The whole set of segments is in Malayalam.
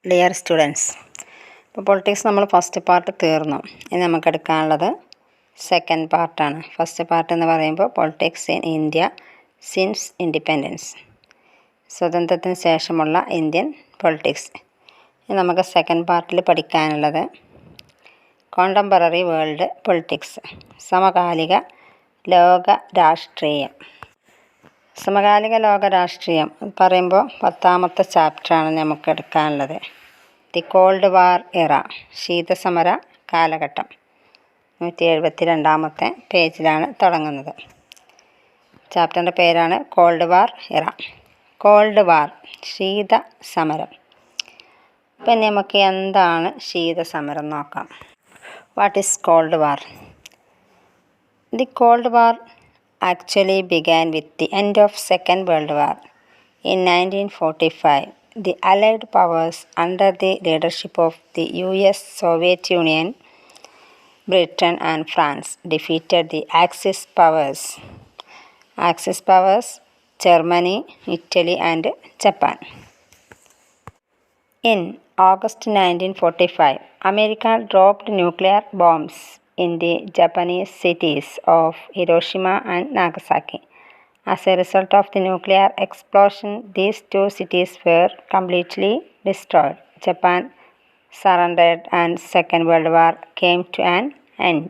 ഡിയർ സ്റ്റുഡൻസ്, ഇപ്പോൾ പൊളിറ്റിക്സ് നമ്മൾ ഫസ്റ്റ് പാർട്ട് തീർന്നു. ഇനി നമുക്ക് എടുക്കാനുള്ളത് സെക്കൻഡ് പാർട്ടാണ്. ഫസ്റ്റ് പാർട്ട് എന്ന് പറയുമ്പോൾ politics in India since independence, സ്വതന്ത്രത്തിന് ശേഷമുള്ള ഇന്ത്യൻ പൊളിറ്റിക്സ്. ഇനി നമുക്ക് സെക്കൻഡ് പാർട്ടിൽ പഠിക്കാനുള്ളത് കോണ്ടംപററി വേൾഡ് പൊളിറ്റിക്സ്, സമകാലിക ലോക രാഷ്ട്രീയം. സമകാലിക ലോക രാഷ്ട്രീയം പറയുമ്പോൾ 10ാമത്തെ ചാപ്റ്ററാണ് നമുക്ക് എടുക്കാനുള്ളത്. ദി കോൾഡ് വാർ എറ, ശീതസമര കാലഘട്ടം. 172ാമത്തെ പേജിലാണ് തുടങ്ങുന്നത്. ചാപ്റ്ററിൻ്റെ പേരാണ് cold war era. Cold war, ശീതസമരം. അപ്പം നമുക്ക് എന്താണ് ശീതസമരം നോക്കാം. What is cold war? The cold war actually began with the end of Second World War. In 1945, the Allied powers under the leadership of the US, Soviet Union, Britain and France defeated the Axis powers. Axis powers, Germany, Italy and Japan. In August 1945, America dropped nuclear bombs in the Japanese cities of Hiroshima and Nagasaki. As a result of the nuclear explosion, these two cities were completely destroyed. Japan surrendered and Second World War came to an end.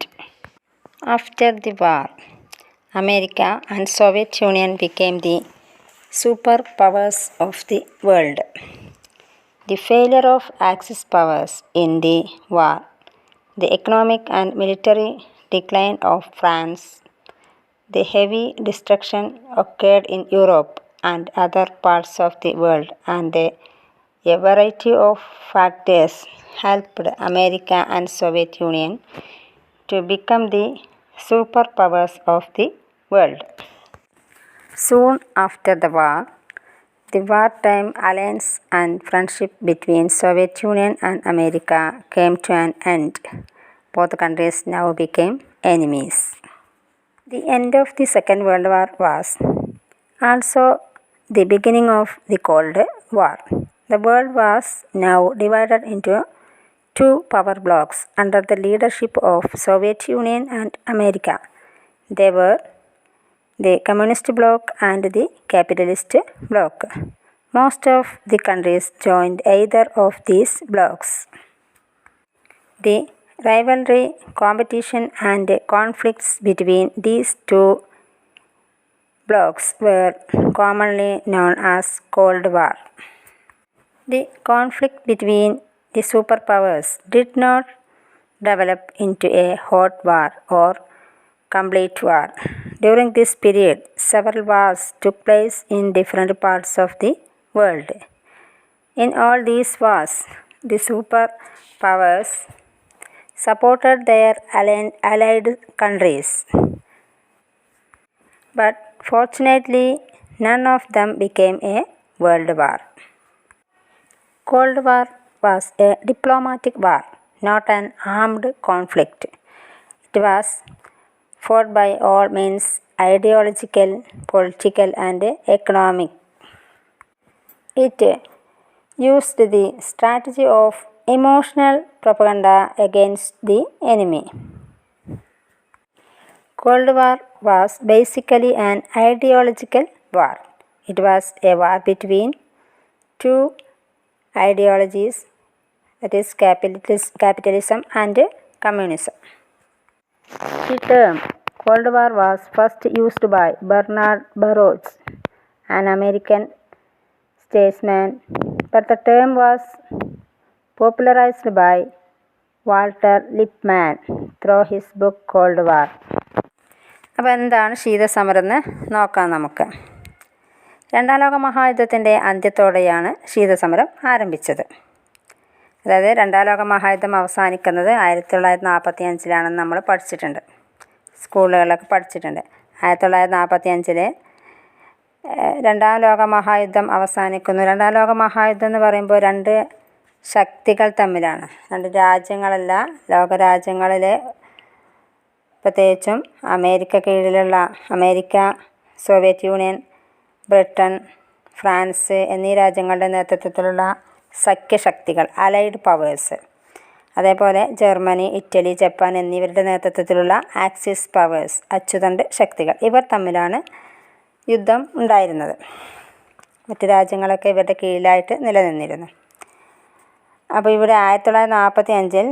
After the war, America and Soviet Union became the superpowers of the world. The failure of Axis powers in the war, the economic and military decline of France, the heavy destruction occurred in Europe and other parts of the world, and a variety of factors helped America and Soviet Union to become the superpowers of the world. Soon after the war, the wartime alliance and friendship between Soviet Union and America came to an end. Both countries now became enemies. The end of the Second World War was also the beginning of the Cold War. The world was now divided into two power blocks under the leadership of Soviet Union and America. They were the Communist bloc and the Capitalist bloc. Most of the countries joined either of these blocs. The rivalry, competition and conflicts between these two blocs were commonly known as Cold War. The conflict between the superpowers did not develop into a hot war or complete war. During this period, several wars took place in different parts of the world. In all these wars, the superpowers supported their allied countries. But fortunately, none of them became a world war. Cold War was a diplomatic war, not an armed conflict. It was fought by all means, ideological, political and economic. It used the strategy of emotional propaganda against the enemy. Cold War was basically an ideological war. It was a war between two ideologies, that is capitalism and communism. The term Cold War was first used by Bernard Baruch, an American statesman, but the term was popularized by Walter Lippmann through his book Cold War. അപ്പോൾ എന്താണ് ശീതസമരം എന്ന് നോക്കാം നമുക്ക്. രണ്ടാം ലോക മഹായുദ്ധത്തിൻ്റെ അന്ത്യത്തോടെയാണ് ശീതസമരം ആരംഭിച്ചത്. അതായത് രണ്ടാം ലോക മഹായുദ്ധം അവസാനിക്കുന്നത് 1945 നമ്മൾ പഠിച്ചിട്ടുണ്ട്, സ്കൂളുകളിലൊക്കെ പഠിച്ചിട്ടുണ്ട്. 1945 രണ്ടാം ലോക മഹായുദ്ധം അവസാനിക്കുന്നു. രണ്ടാം ലോക മഹായുദ്ധം എന്ന് പറയുമ്പോൾ രണ്ട് ശക്തികൾ തമ്മിലാണ്, രണ്ട് രാജ്യങ്ങളല്ല, ലോകരാജ്യങ്ങളിലെ പ്രത്യേകിച്ചും America, Soviet union, Britain, France എന്നീ രാജ്യങ്ങളുടെ നേതൃത്വത്തിലുള്ള സഖ്യശക്തികൾ, അലൈഡ് പവേഴ്സ്. അതേപോലെ ജർമ്മനി, ഇറ്റലി, ജപ്പാൻ എന്നിവരുടെ നേതൃത്വത്തിലുള്ള ആക്സിസ് പവേഴ്സ്, അച്ചുതണ്ട് ശക്തികൾ. ഇവർ തമ്മിലാണ് യുദ്ധം ഉണ്ടായിരുന്നത്. മറ്റ് രാജ്യങ്ങളൊക്കെ ഇവരുടെ കീഴിലായിട്ട് നിലനിന്നിരുന്നു. അപ്പോൾ ഇവിടെ 1945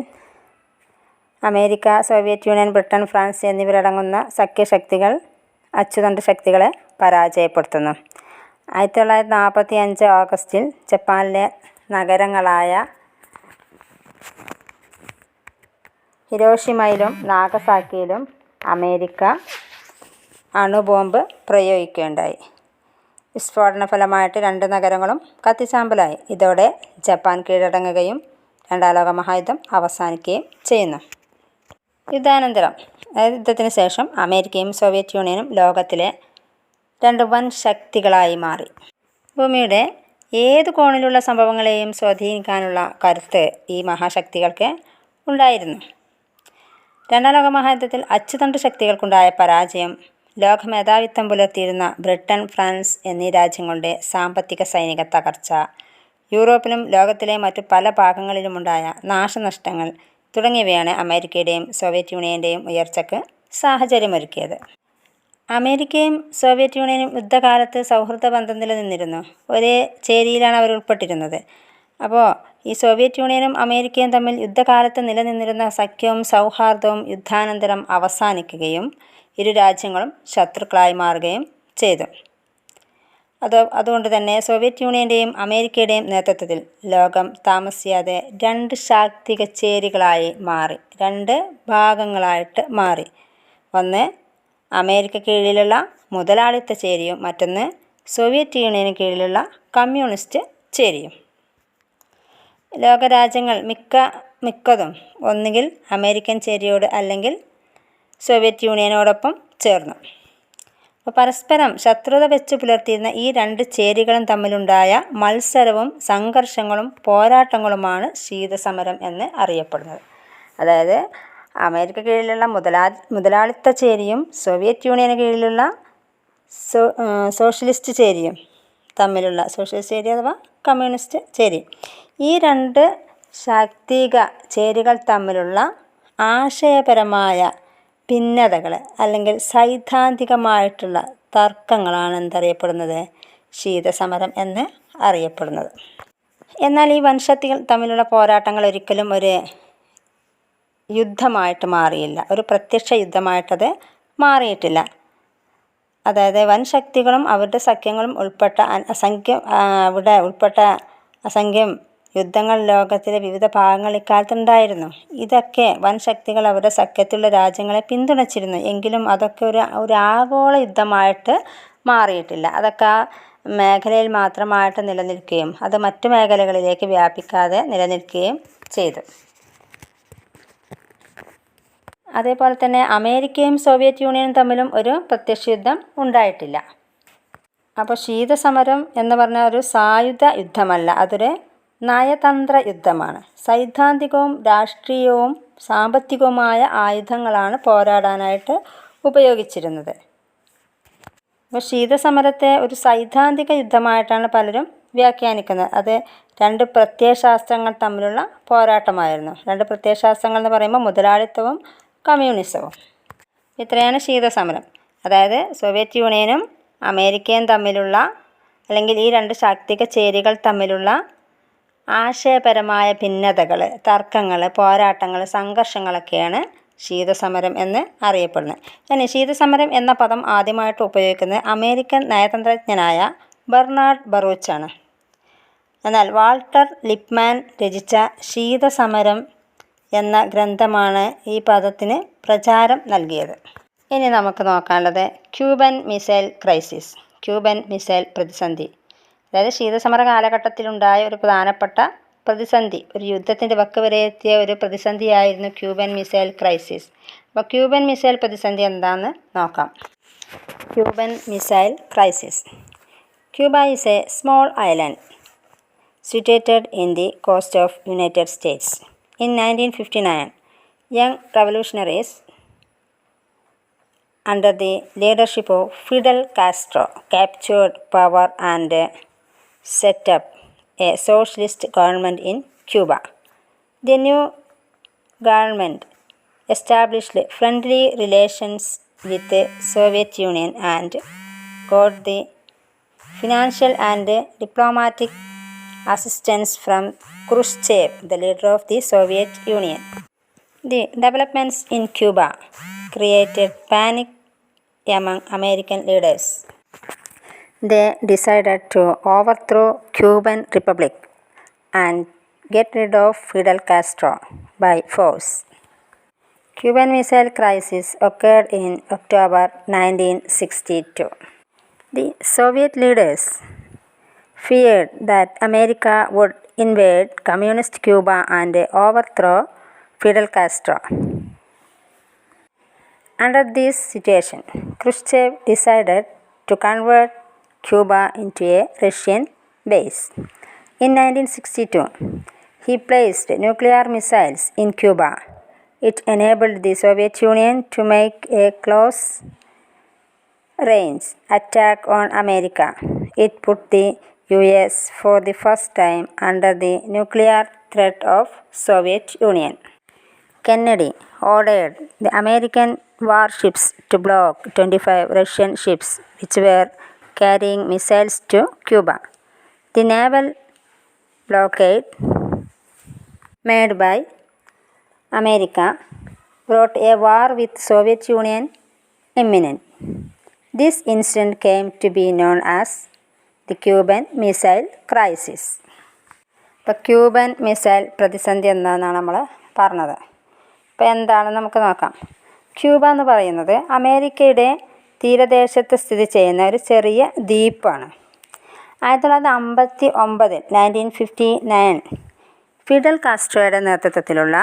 America, Soviet union, Britain, France എന്നിവരടങ്ങുന്ന സഖ്യശക്തികൾ അച്ചുതണ്ട് ശക്തികളെ പരാജയപ്പെടുത്തുന്നു. 1945 ഓഗസ്റ്റിൽ ജപ്പാനിലെ നഗരങ്ങളായ ഹിരോഷിമയിലും നാഗസാക്കിയിലും അമേരിക്ക അണുബോംബ് പ്രയോഗിക്കുകയുണ്ടായി. വിസ്ഫോടന ഫലമായിട്ട് 2 നഗരങ്ങളും കത്തിച്ചാമ്പലായി. ഇതോടെ ജപ്പാൻ കീഴടങ്ങുകയും 2ാം ലോക മഹായുദ്ധം അവസാനിക്കുകയും ചെയ്യുന്നു. യുദ്ധാനന്തരം, അതായത് യുദ്ധത്തിന് ശേഷം അമേരിക്കയും സോവിയറ്റ് യൂണിയനും ലോകത്തിലെ 2 വൻ ശക്തികളായി മാറി. ഭൂമിയുടെ ഏത് കോണിലുള്ള സംഭവങ്ങളെയും സ്വാധീനിക്കാനുള്ള കരുത്ത് ഈ മഹാശക്തികൾക്ക് ഉണ്ടായിരുന്നു. 2ാം ലോക മഹായുദ്ധത്തിൽ അച്ചുതണ്ട് ശക്തികൾക്കുണ്ടായ പരാജയം ലോകമേധാവിത്വം പുലർത്തിയിരുന്ന ബ്രിട്ടൻ, ഫ്രാൻസ് എന്നീ രാജ്യങ്ങളുടെ സാമ്പത്തിക സൈനിക തകർച്ച, യൂറോപ്പിലും ലോകത്തിലെ മറ്റു പല ഭാഗങ്ങളിലുമുണ്ടായ നാശനഷ്ടങ്ങൾ തുടങ്ങിയവയാണ് അമേരിക്കയുടെയും സോവിയറ്റ് യൂണിയൻ്റെയും ഉയർച്ചയ്ക്ക് സാഹചര്യമൊരുക്കിയത്. അമേരിക്കയും സോവിയറ്റ് യൂണിയനും യുദ്ധകാലത്ത് സൗഹൃദ ബന്ധം നിലനിന്നിരുന്നു. ഒരേ ചേരിയിലാണ് അവർ ഉൾപ്പെട്ടിരുന്നത്. അപ്പോൾ ഈ സോവിയറ്റ് യൂണിയനും അമേരിക്കയും തമ്മിൽ യുദ്ധകാലത്ത് നിലനിന്നിരുന്ന സഖ്യവും സൗഹാർദ്ദവും യുദ്ധാനന്തരം അവസാനിക്കുകയും ഇരു രാജ്യങ്ങളും ശത്രുക്കളായി മാറുകയും ചെയ്തു. അതുകൊണ്ട് തന്നെ സോവിയറ്റ് യൂണിയൻ്റെയും അമേരിക്കയുടെയും നേതൃത്വത്തിൽ ലോകം താമസിയാതെ 2 ശാക്തിക ചേരികളായി മാറി, 2 ഭാഗങ്ങളായിട്ട് മാറി. ഒന്ന് അമേരിക്ക കീഴിലുള്ള മുതലാളിത്ത ചേരിയും മറ്റൊന്ന് സോവിയറ്റ് യൂണിയന് കീഴിലുള്ള കമ്മ്യൂണിസ്റ്റ് ചേരിയും. ലോകരാജ്യങ്ങൾ മിക്കതും ഒന്നുകിൽ അമേരിക്കൻ ചേരിയോട് അല്ലെങ്കിൽ സോവിയറ്റ് യൂണിയനോടൊപ്പം ചേർന്നു. അപ്പോൾ പരസ്പരം ശത്രുത വെച്ച് പുലർത്തിയിരുന്ന ഈ 2 ചേരികളും തമ്മിലുണ്ടായ മത്സരവും സംഘർഷങ്ങളും പോരാട്ടങ്ങളുമാണ് ശീതസമരം എന്ന് അറിയപ്പെടുന്നത്. അതായത് അമേരിക്ക കീഴിലുള്ള മുതലാളിത്ത ചേരിയും സോവിയറ്റ് യൂണിയന് കീഴിലുള്ള സോഷ്യലിസ്റ്റ് ചേരിയും തമ്മിലുള്ള, സോഷ്യലിസ്റ്റ് ചേരി അഥവാ കമ്മ്യൂണിസ്റ്റ് ചേരി, ഈ 2 ശാക്തിക ചേരികൾ തമ്മിലുള്ള ആശയപരമായ ഭിന്നതകൾ അല്ലെങ്കിൽ സൈദ്ധാന്തികമായിട്ടുള്ള തർക്കങ്ങളാണ് എന്തറിയപ്പെടുന്നത്, ശീതസമരം എന്ന് അറിയപ്പെടുന്നത്. എന്നാൽ ഈ വൻശക്തികൾ തമ്മിലുള്ള പോരാട്ടങ്ങൾ ഒരിക്കലും ഒരു യുദ്ധമായിട്ട് മാറിയില്ല, ഒരു പ്രത്യക്ഷ യുദ്ധമായിട്ടത് മാറിയിട്ടില്ല. അതായത് വൻശക്തികളും അവരുടെ സഖ്യങ്ങളും ഉൾപ്പെട്ട അസംഖ്യം യുദ്ധങ്ങൾ ലോകത്തിലെ വിവിധ ഭാഗങ്ങളിൽ ഇക്കാലത്തുണ്ടായിരുന്നു. ഇതൊക്കെ വൻശക്തികൾ അവരുടെ സഖ്യത്തിലുള്ള രാജ്യങ്ങളെ പിന്തുണച്ചിരുന്നു. എങ്കിലും അതൊക്കെ ഒരു ആഗോള യുദ്ധമായിട്ട് മാറിയിട്ടില്ല. അതൊക്കെ ആ മേഖലയിൽ മാത്രമായിട്ട് നിലനിൽക്കുകയും അത് മറ്റു മേഖലകളിലേക്ക് വ്യാപിക്കാതെ നിലനിൽക്കുകയും ചെയ്തു. അതേപോലെ തന്നെ അമേരിക്കയും സോവിയറ്റ് യൂണിയനും തമ്മിലും ഒരു പ്രത്യക്ഷ യുദ്ധം ഉണ്ടായിട്ടില്ല. അപ്പോൾ ശീതസമരം എന്ന് പറഞ്ഞാൽ ഒരു സായുധ യുദ്ധമല്ല, അതൊരു നയതന്ത്ര യുദ്ധമാണ്. സൈദ്ധാന്തികവും രാഷ്ട്രീയവും സാമ്പത്തികവുമായ ആയുധങ്ങളാണ് പോരാടാനായിട്ട് ഉപയോഗിച്ചിരുന്നത്. അപ്പോൾ ശീതസമരത്തെ ഒരു സൈദ്ധാന്തിക യുദ്ധമായിട്ടാണ് പലരും വ്യാഖ്യാനിക്കുന്നത്. അത് 2 പ്രത്യയശാസ്ത്രങ്ങൾ തമ്മിലുള്ള പോരാട്ടമായിരുന്നു. 2 പ്രത്യയശാസ്ത്രങ്ങൾ എന്ന് പറയുമ്പോൾ മുതലാളിത്തവും കമ്മ്യൂണിസവും. ഇത്രയാണ് ശീതസമരം. അതായത് സോവിയറ്റ് യൂണിയനും അമേരിക്കയും തമ്മിലുള്ള, അല്ലെങ്കിൽ ഈ 2 ശാക്തിക ചേരികൾ തമ്മിലുള്ള ആശയപരമായ ഭിന്നതകൾ, തർക്കങ്ങൾ, പോരാട്ടങ്ങൾ, സംഘർഷങ്ങളൊക്കെയാണ് ശീതസമരം എന്ന് അറിയപ്പെടുന്നത്. ഇനി ശീതസമരം എന്ന പദം ആദ്യമായിട്ട് ഉപയോഗിക്കുന്നത് അമേരിക്കൻ നയതന്ത്രജ്ഞനായ ബെർണാഡ് ബറൂച്ചാണ്. എന്നാൽ വാൾട്ടർ ലിപ്മാൻ രചിച്ച ശീതസമരം എന്ന ഗ്രന്ഥമാണ് ഈ പദത്തിന് പ്രചാരം നൽകിയത്. ഇനി നമുക്ക് നോക്കാനുള്ളത് Cuban missile crisis, Cuban missile പ്രതിസന്ധി. അതായത് ശീതസമര കാലഘട്ടത്തിലുണ്ടായ ഒരു പ്രധാനപ്പെട്ട പ്രതിസന്ധി, ഒരു യുദ്ധത്തിൻ്റെ വക്ക് വരെ എത്തിയ ഒരു പ്രതിസന്ധിയായിരുന്നു ക്യൂബൻ മിസൈൽ ക്രൈസിസ്. അപ്പോൾ ക്യൂബൻ മിസൈൽ പ്രതിസന്ധി എന്താണെന്ന് നോക്കാം. Cuban missile crisis. Cuba is A small island situated in the coast of United States. In 1959, young revolutionaries under the leadership of Fidel Castro captured power and set up a socialist government in Cuba. The new government established friendly relations with the Soviet Union and got the financial and diplomatic assistance from Khrushchev, the leader of the Soviet Union. The developments in Cuba created panic among American leaders. They decided to overthrow Cuban Republic and get rid of Fidel Castro by force. Cuban Missile Crisis occurred in October 1962. The Soviet leaders feared that America would invade communist Cuba and overthrow Fidel Castro. Under this situation, Khrushchev decided to convert Cuba into a Russian base. In 1962, he placed nuclear missiles in Cuba. It enabled the Soviet Union to make a close-range attack on America. It put the US for the first time under the nuclear threat of Soviet Union. Kennedy ordered the American warships to block 25 Russian ships which were carrying missiles to Cuba. The naval blockade made by America brought a war with Soviet Union imminent. This incident came to be known as the Cuban Missile Crisis. ഇപ്പോൾ ക്യൂബൻ മിസൈൽ പ്രതിസന്ധി എന്താണെന്നാണ് നമ്മൾ പറഞ്ഞത്. ഇപ്പോൾ എന്താണെന്ന് നമുക്ക് നോക്കാം. ക്യൂബ എന്ന് പറയുന്നത് അമേരിക്കയുടെ തീരദേശത്ത് സ്ഥിതി ചെയ്യുന്ന ഒരു ചെറിയ ദ്വീപാണ്. 1959 1959 ഫിഡൽ കാസ്ട്രോയുടെ നേതൃത്വത്തിലുള്ള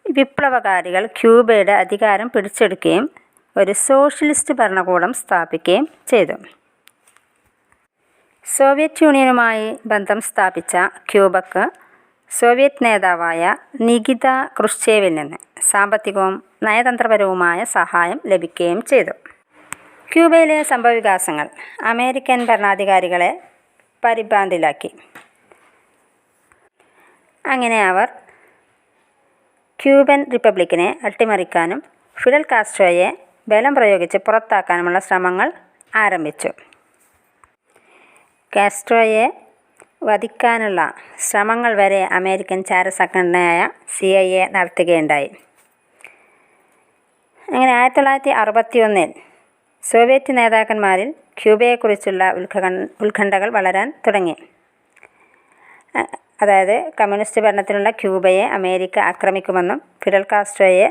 വിപ്ലവകാരികൾ ക്യൂബയുടെ അധികാരം പിടിച്ചെടുക്കുകയും ഒരു സോഷ്യലിസ്റ്റ് ഭരണകൂടം സ്ഥാപിക്കുകയും ചെയ്തു. സോവിയറ്റ് യൂണിയനുമായി ബന്ധം സ്ഥാപിച്ച ക്യൂബക്ക് സോവിയറ്റ് നേതാവായ നികിത ക്രുഷ്ചേവിൽ നിന്ന് സാമ്പത്തികവും നയതന്ത്രപരവുമായ സഹായം ലഭിക്കുകയും ചെയ്തു. ക്യൂബയിലെ സംഭവവികാസങ്ങൾ അമേരിക്കൻ ഭരണാധികാരികളെ പരിഭ്രാന്തിയിലാക്കി. അങ്ങനെ അവർ ക്യൂബൻ റിപ്പബ്ലിക്കിനെ അട്ടിമറിക്കാനും ഫിഡൽ കാസ്ട്രോയെ ബലം പ്രയോഗിച്ച് പുറത്താക്കാനുമുള്ള ശ്രമങ്ങൾ ആരംഭിച്ചു. കാസ്ട്രോയെ വധിക്കാനുള്ള ശ്രമങ്ങൾ വരെ അമേരിക്കൻ ചാരസംഘടനയായ CIA നടത്തുകയുണ്ടായി. അങ്ങനെ 1961 സോവിയറ്റ് നേതാക്കന്മാരിൽ ക്യൂബയെക്കുറിച്ചുള്ള ഉത്കണ്ഠകൾ വളരാൻ തുടങ്ങി. അതായത് കമ്മ്യൂണിസ്റ്റ് ഭരണത്തിലുള്ള ക്യൂബയെ അമേരിക്ക ആക്രമിക്കുമെന്നും ഫിഡൽ കാസ്ട്രോയെ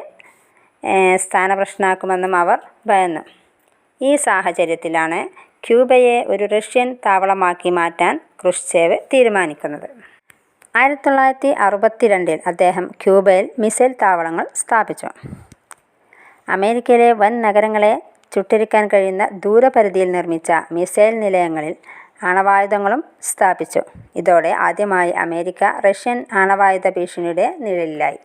സ്ഥാനഭ്രഷ്ടനാക്കുമെന്നും അവർ ഭയന്നു. ഈ സാഹചര്യത്തിലാണ് ക്യൂബയെ ഒരു റഷ്യൻ താവളമാക്കി മാറ്റാൻ ക്രുഷ്ചേവ് തീരുമാനിക്കുന്നത്. 1962 അദ്ദേഹം ക്യൂബയിൽ മിസൈൽ താവളങ്ങൾ സ്ഥാപിച്ചു. അമേരിക്കയിലെ വൻ നഗരങ്ങളെ ചുട്ടരിക്കാൻ കഴിയുന്ന ദൂരപരിധിയിൽ നിർമ്മിച്ച മിസൈൽ നിലയങ്ങളിൽ ആണവായുധങ്ങളും സ്ഥാപിച്ചു. ഇതോടെ ആദ്യമായി അമേരിക്ക റഷ്യൻ ആണവായുധ ഭീഷണിയുടെ നിഴലിലായി.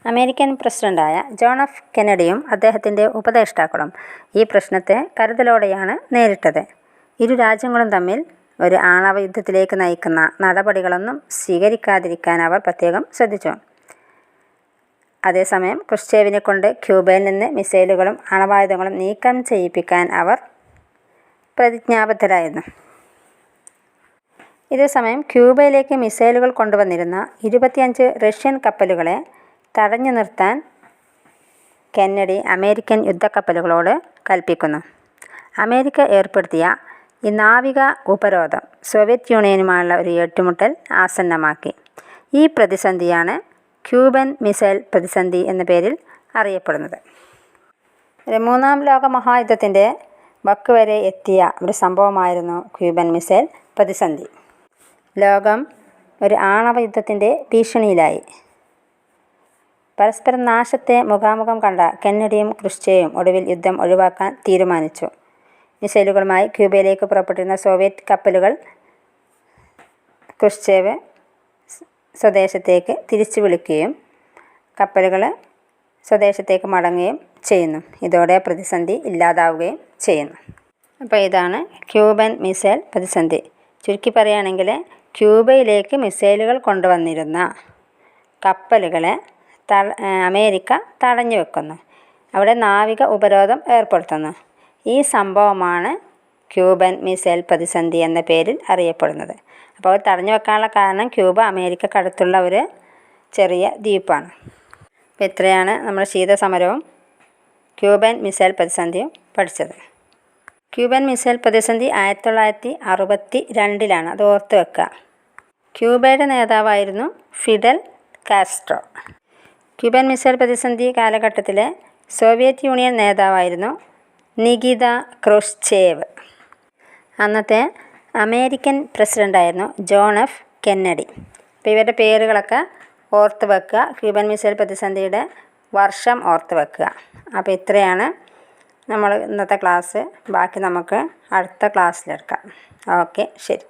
അമേരിക്കൻ പ്രസിഡന്റായ ജോൺ എഫ് കെന്നഡിയും അദ്ദേഹത്തിൻ്റെ ഉപദേഷ്ടാക്കളും ഈ പ്രശ്നത്തെ കരുതലോടെയാണ് നേരിട്ടത്. ഇരു രാജ്യങ്ങളും തമ്മിൽ ഒരു ആണവ യുദ്ധത്തിലേക്ക് നയിക്കുന്ന നടപടികളൊന്നും സ്വീകരിക്കാതിരിക്കാൻ അവർ പ്രത്യേകം ശ്രദ്ധിച്ചു. അതേസമയം ക്രുഷ്ചേവിനെ കൊണ്ട് ക്യൂബയിൽ നിന്ന് മിസൈലുകളും ആണവായുധങ്ങളും നീക്കം ചെയ്യിപ്പിക്കാൻ അവർ പ്രതിജ്ഞാബദ്ധരായിരുന്നു. ഇതേസമയം ക്യൂബയിലേക്ക് മിസൈലുകൾ കൊണ്ടുവന്നിരുന്ന 25 റഷ്യൻ കപ്പലുകളെ തടഞ്ഞു നിർത്താൻ കെന്നഡി അമേരിക്കൻ യുദ്ധക്കപ്പലുകളോട് കൽപ്പിക്കുന്നു. അമേരിക്ക ഏർപ്പെടുത്തിയ ഈ നാവിക ഉപരോധം സോവിയറ്റ് യൂണിയനുമായുള്ള ഒരു ഏറ്റുമുട്ടൽ ആസന്നമാക്കി. ഈ പ്രതിസന്ധിയാണ് ക്യൂബൻ മിസൈൽ പ്രതിസന്ധി എന്ന പേരിൽ അറിയപ്പെടുന്നത്. മൂന്നാം ലോക മഹായുദ്ധത്തിൻ്റെ വക്ക് വരെ എത്തിയ ഒരു സംഭവമായിരുന്നു ക്യൂബൻ മിസൈൽ പ്രതിസന്ധി. ലോകം ഒരു ആണവ യുദ്ധത്തിൻ്റെ ഭീഷണിയിലായി. പരസ്പരം നാശത്തെ മുഖാമുഖം കണ്ട കെന്നഡിയും ക്രുഷ്ചേവും ഒടുവിൽ യുദ്ധം ഒഴിവാക്കാൻ തീരുമാനിച്ചു. മിസൈലുകളുമായി ക്യൂബയിലേക്ക് പുറപ്പെട്ടിരുന്ന സോവിയറ്റ് കപ്പലുകൾ ക്രുഷ്ചേവ് സ്വദേശത്തേക്ക് തിരിച്ചു വിളിക്കുകയും കപ്പലുകൾ സ്വദേശത്തേക്ക് മടങ്ങുകയും ചെയ്യുന്നു. ഇതോടെ പ്രതിസന്ധി ഇല്ലാതാവുകയും ചെയ്യുന്നു. അപ്പോൾ ഇതാണ് ക്യൂബൻ മിസൈൽ പ്രതിസന്ധി. ചുരുക്കി പറയുകയാണെങ്കിൽ ക്യൂബയിലേക്ക് മിസൈലുകൾ കൊണ്ടുവന്നിരുന്ന കപ്പലുകളെ അമേരിക്ക തടഞ്ഞു വെക്കുന്നു. അവിടെ നാവിക ഉപരോധം ഏർപ്പെടുത്തുന്നു. ഈ സംഭവമാണ് ക്യൂബൻ മിസൈൽ പ്രതിസന്ധി എന്ന പേരിൽ അറിയപ്പെടുന്നത്. അപ്പോൾ തടഞ്ഞു വെക്കാനുള്ള കാരണം ക്യൂബ അമേരിക്കക്കടുത്തുള്ള ഒരു ചെറിയ ദ്വീപാണ്. അപ്പോൾ ഇത്രയാണ് നമ്മൾ ശീതസമരവും ക്യൂബൻ മിസൈൽ പ്രതിസന്ധിയും പഠിച്ചത്. ക്യൂബൻ മിസൈൽ പ്രതിസന്ധി 1962 അത് ഓർത്ത് വെക്കുക. ക്യൂബയുടെ നേതാവായിരുന്നു ഫിഡൽ കാസ്ട്രോ. ക്യൂബൻ മിസൈൽ പ്രതിസന്ധി കാലഘട്ടത്തിലെ സോവിയറ്റ് യൂണിയൻ നേതാവായിരുന്നു നികിത ക്രൂഷ്ചേവ്. അന്നത്തെ അമേരിക്കൻ പ്രസിഡൻ്റായിരുന്നു ജോൺ എഫ് കെന്നഡി. അപ്പോൾ ഇവരുടെ പേരുകളൊക്കെ ഓർത്ത് വെക്കുക. ക്യൂബൻ മിസൈൽ പ്രതിസന്ധിയുടെ വർഷം ഓർത്ത് വെക്കുക. അപ്പോൾ ഇത്രയാണ് നമ്മൾ ഇന്നത്തെ ക്ലാസ്. ബാക്കി നമുക്ക് അടുത്ത ക്ലാസ്സിലെടുക്കാം. ഓക്കെ, ശരി.